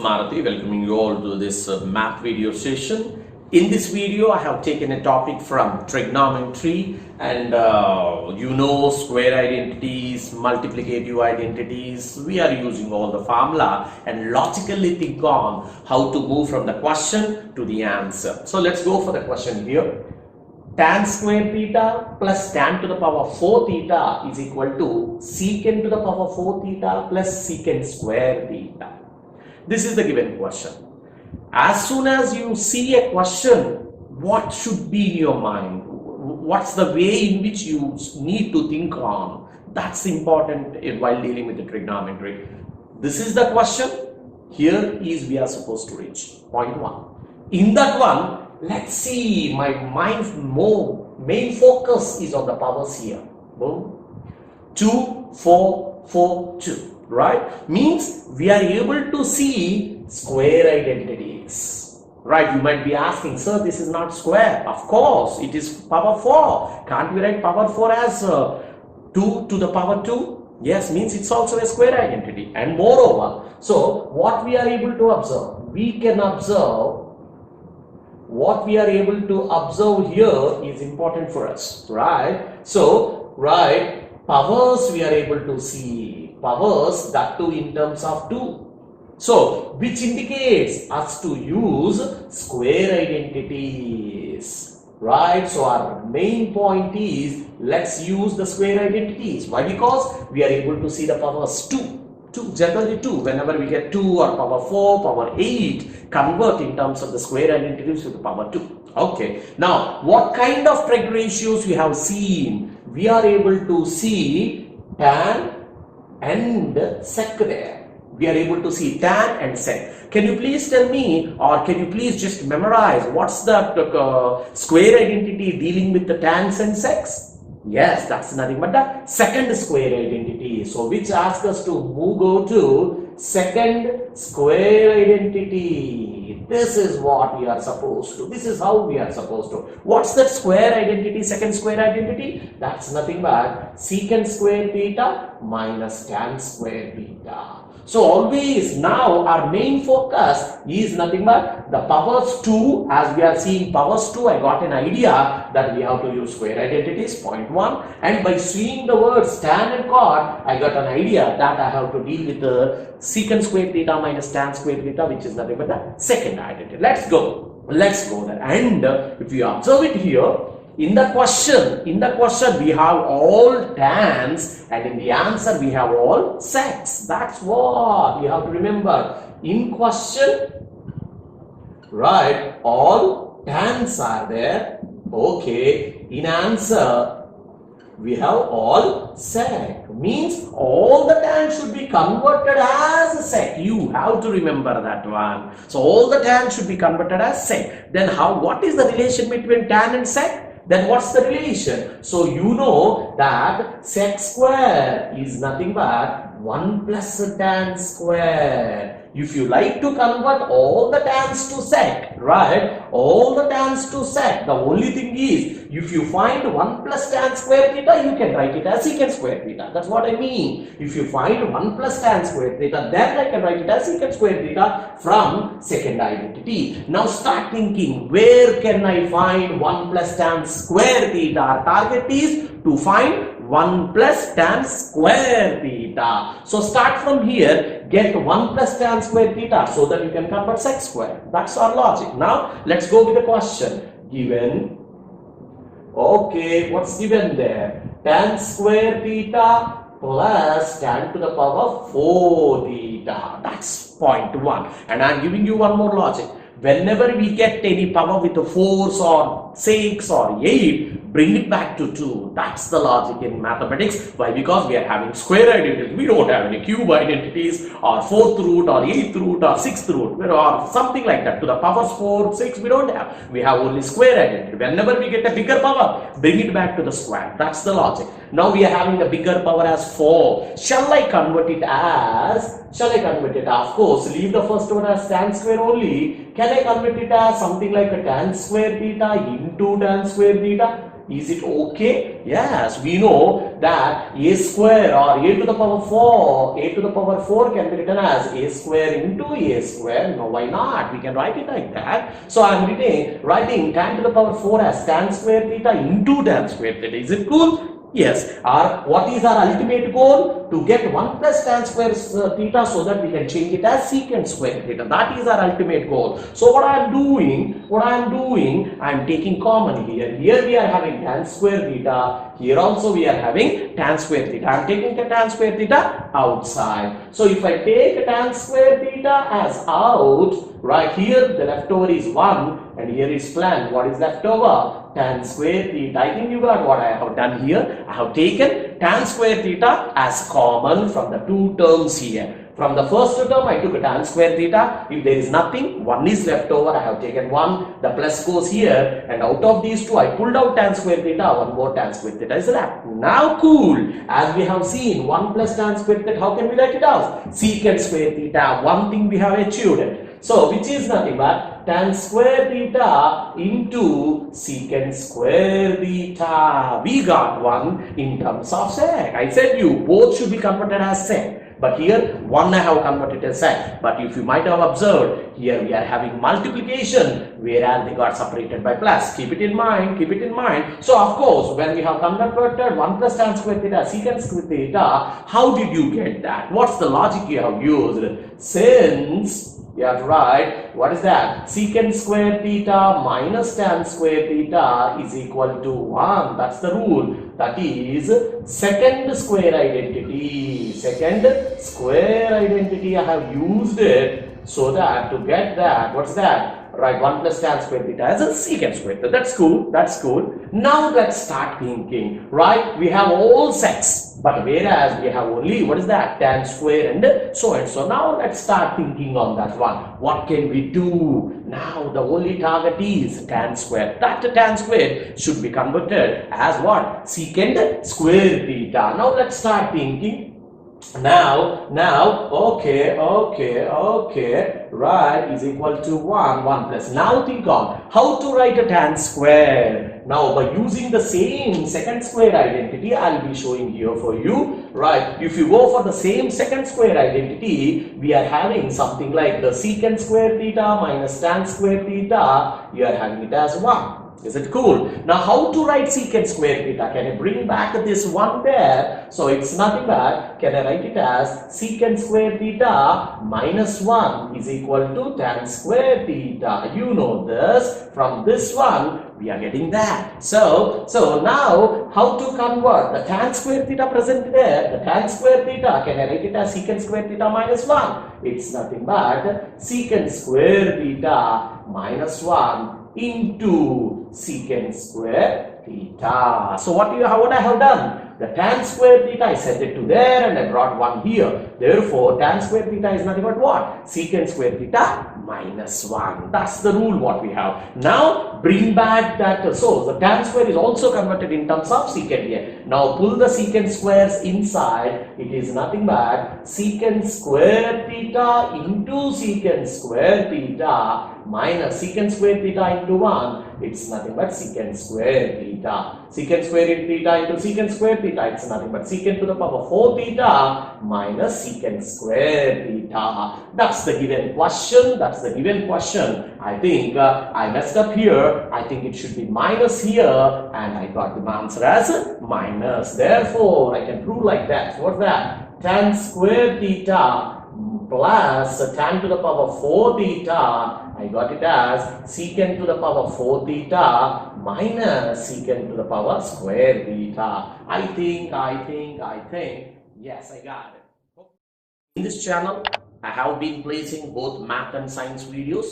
Marathi, welcoming you all to this math video session. In this video, I have taken a topic from trigonometry and square identities, multiplicative identities. We are using all the formula and logically think on how to move from the question to the answer. So let's go for the question here. Tan square theta plus tan to the power 4 theta is equal to secant to the power 4 theta plus secant square theta. This is the given question. As soon as you see a question, what should be in your mind? What's the way in which you need to think on? That's important while dealing with the trigonometry. This is the question. Here is we are supposed to reach. Point 1. In that one, let's see, my main focus is on the powers here. Boom. 2, 4, 4, 2. Right? Means we are able to see square identities. Right? You might be asking, sir, this is not square. Of course, it is power 4. Can't we write power 4 as 2 to the power 2? Yes, means it's also a square identity. And moreover, so what we are able to observe? We can observe what we are able to observe here is important for us, right? So, right, powers we are able to see, powers that too in terms of 2. So, which indicates us to use square identities, right? So, our main point is let's use the square identities. Why? Because we are able to see the powers 2. Generally 2, whenever we get 2 or power 4, power 8, convert in terms of the square identities to the power 2. Okay, now what kind of trig ratios we have seen? We are able to see tan and sec there. We are able to see tan and sec. Can you please tell me, or can you please just memorize what's the square identity dealing with the tans and secs? Yes, that's nothing but the second square identity. So, which asks us to go to second square identity. This is what we are supposed to. This is how we are supposed to. What's that square identity, second square identity? That's nothing but secant square theta minus tan square theta. So always now our main focus is nothing but the powers 2. As we are seeing powers 2, I got an idea that we have to use square identities, point 1. And by seeing the words tan and cot, I got an idea that I have to deal with the secant square theta minus tan square theta, which is nothing but the second identity. Let's go there. And if you observe it here, in the question we have all tans and in the answer we have all secs. That's what you have to remember. In question, right, all tans are there. Okay, in answer we have all sec. Means all the tan should be converted as a sec. You have to remember that one. So all the tan should be converted as sec. Then what is the relation between tan and sec? Then what's the relation? So you know that sec square is nothing but 1 plus tan square. If you like to convert all the tans to sec, right? All the tans to sec. The only thing is, if you find 1 plus tan square theta, you can write it as secant square theta. That's what I mean. If you find 1 plus tan square theta, then I can write it as secant square theta from second identity. Now start thinking, where can I find 1 plus tan square theta? Our target is to find 1 plus tan square theta. So start from here, get 1 plus tan square theta so that you can convert sec square. That's our logic. Now let's go with the question. Given, okay, what's given there? Tan square theta plus tan to the power 4 theta. That's point 1. And I'm giving you one more logic. Whenever we get any power with a 4 or 6 or 8, bring it back to 2. That's the logic in mathematics. Why? Because we are having square identities. We don't have any cube identities or 4th root or 8th root or 6th root or something like that. To the powers 4, 6, we don't have. We have only square identity. Whenever we get a bigger power, bring it back to the square. That's the logic. Now we are having a bigger power as 4. Shall I convert it as? Of course, leave the first one as tan square only. Can I convert it as something like a tan square theta into tan square theta? Is it okay? Yes, we know that a square or a to the power 4, a to the power 4 can be written as a square into a square. No, why not? We can write it like that. So I am writing tan to the power 4 as tan square theta into tan square theta. Is it cool? Yes. What is our ultimate goal? To get 1 plus tan square theta so that we can change it as secant square theta. That is our ultimate goal. So what I am doing, I am taking common here. Here we are having tan square theta. Here also we are having tan square theta. I am taking the tan square theta outside. So if I take tan square theta as out, right here the leftover is 1 and here is plan. What is left over? Tan square theta. I think you got what I have done here. I have taken tan square theta as common from the two terms here. From the first term, I took a tan square theta. If there is nothing, 1 is left over. I have taken 1. The plus goes here. And out of these two, I pulled out tan square theta. 1 more tan square theta is left. Now, cool. As we have seen, 1 plus tan square theta, how can we write it out? Secant square theta. One thing we have achieved. So, which is nothing but tan square theta into secant square theta. We got 1 in terms of sec. I said you both should be converted as sec. But here 1 I have converted as sec. But if you might have observed, here we are having multiplication, whereas they got separated by plus. Keep it in mind, keep it in mind. So of course, when we have converted 1 plus tan square theta, secant square theta, how did you get that? What's the logic you have used? Since you have to write, what is that? Secant square theta minus tan square theta is equal to 1. That's the rule. That is second square identity. Second square identity, I have used it so that to get that, what's that? Right, 1 plus tan square theta as a secant square theta. That's cool, that's cool. Now let's start thinking, right? We have all secs, but whereas we have only, what is that? Tan square and so and so. Now let's start thinking on that one. What can we do? Now the only target is tan square. That tan square should be converted as what? Secant square theta. Now let's start thinking. Now, okay, right, is equal to 1 plus. Now think on how to write a tan square. Now, by using the same second square identity, I'll be showing here for you, right? If you go for the same second square identity, we are having something like the secant square theta minus tan square theta. You are having it as 1. Is it cool? Now, how to write secant square theta? Can I bring back this 1 there? So, it's nothing but, can I write it as secant square theta minus 1 is equal to tan square theta. You know this. From this one, we are getting that. So now, how to convert the tan square theta present there? The tan square theta, can I write it as secant square theta minus 1? It's nothing but secant square theta minus 1 into secant square theta. So what I have done? The tan square theta, I set it to there and I brought 1 here. Therefore, tan square theta is nothing but what? Secant square theta minus 1. That's the rule what we have. Now, bring back that. So, the tan square is also converted in terms of secant here. Now, pull the secant squares inside. It is nothing but secant square theta into secant square theta minus secant square theta into 1. It's nothing but secant square theta. Secant square theta into secant square theta. It's nothing but secant to the power 4 theta minus secant square theta. That's the given question. That's the given question. I think I messed up here. I think it should be minus here. And I got the answer as minus. Therefore, I can prove like that. What's that? Tan square theta plus tan to the power 4 theta. I got it as secant to the power 4 theta minus secant to the power square theta. I think. Yes, I got it. In this channel, I have been placing both math and science videos.